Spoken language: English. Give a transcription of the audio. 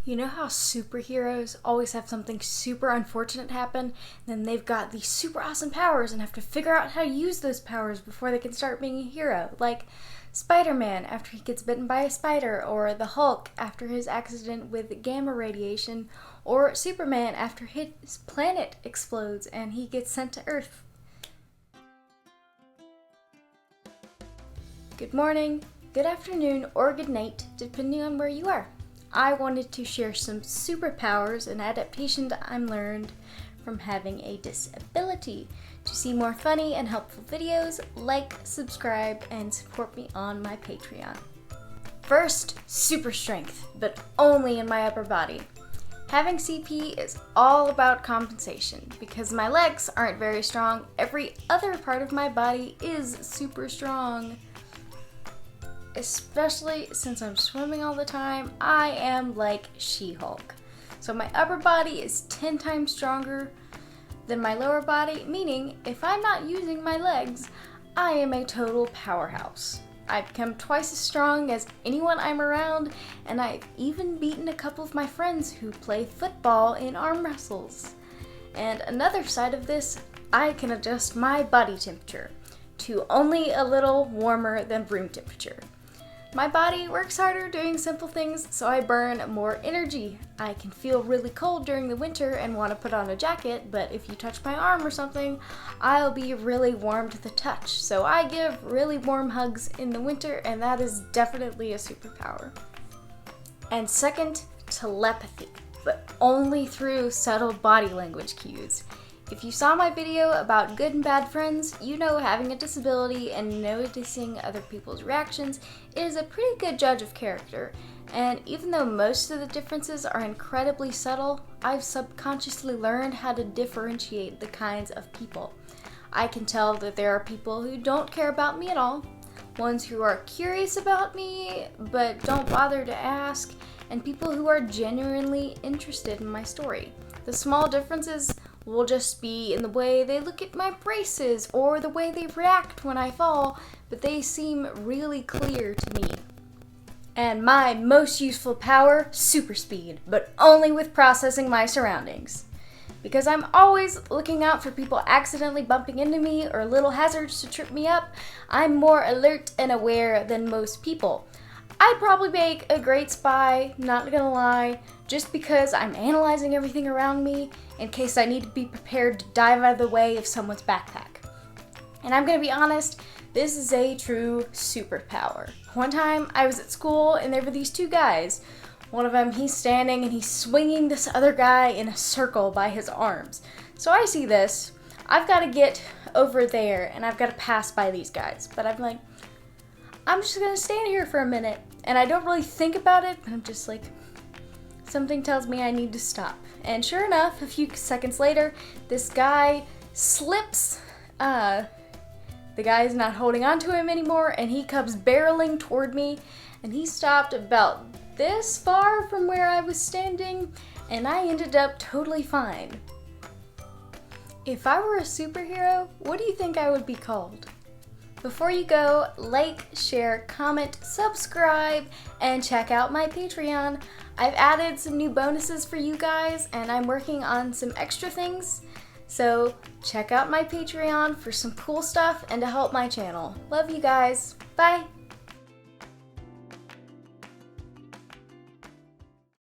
You know how superheroes always have something super unfortunate happen, and then they've got these super awesome powers and have to figure out how to use those powers before they can start being a hero? Like Spider-Man after he gets bitten by a spider, or the Hulk after his accident with gamma radiation, or Superman after his planet explodes and he gets sent to Earth. Good morning, good afternoon, or good night, depending on where you are. I wanted to share some superpowers and adaptations I'm learned from having a disability. To see more funny and helpful videos, like, subscribe, and support me on my Patreon. First, super strength, but only in my upper body. Having CP is all about compensation. Because my legs aren't very strong, every other part of my body is super strong. Especially since I'm swimming all the time, I am like She-Hulk. So my upper body is 10 times stronger than my lower body, meaning if I'm not using my legs, I am a total powerhouse. I've become twice as strong as anyone I'm around, and I've even beaten a couple of my friends who play football in arm wrestles. And another side of this, I can adjust my body temperature to only a little warmer than room temperature. My body works harder doing simple things, so I burn more energy. I can feel really cold during the winter and want to put on a jacket, but if you touch my arm or something, I'll be really warm to the touch. So I give really warm hugs in the winter, and that is definitely a superpower. And second, telepathy, but only through subtle body language cues. If you saw my video about good and bad friends, you know having a disability and noticing other people's reactions is a pretty good judge of character. And even though most of the differences are incredibly subtle, I've subconsciously learned how to differentiate the kinds of people. I can tell that there are people who don't care about me at all, ones who are curious about me but don't bother to ask, and people who are genuinely interested in my story. The small differences will just be in the way they look at my braces or the way they react when I fall, but they seem really clear to me. And my most useful power, super speed, but only with processing my surroundings. Because I'm always looking out for people accidentally bumping into me or little hazards to trip me up, I'm more alert and aware than most people. I'd probably make a great spy, not gonna lie, just because I'm analyzing everything around me in case I need to be prepared to dive out of the way of someone's backpack. And I'm gonna be honest, this is a true superpower. One time I was at school and there were these two guys. One of them, he's standing and he's swinging this other guy in a circle by his arms. So I see this, I've gotta get over there and I've gotta pass by these guys. But I'm like, I'm just gonna stand here for a minute. And I don't really think about it, but I'm just like, something tells me I need to stop. And sure enough, a few seconds later, this guy slips. The guy's not holding on to him anymore, and he comes barreling toward me. And he stopped about this far from where I was standing, and I ended up totally fine. If I were a superhero, what do you think I would be called? Before you go, like, share, comment, subscribe, and check out my Patreon. I've added some new bonuses for you guys, and I'm working on some extra things. So check out my Patreon for some cool stuff and to help my channel. Love you guys. Bye!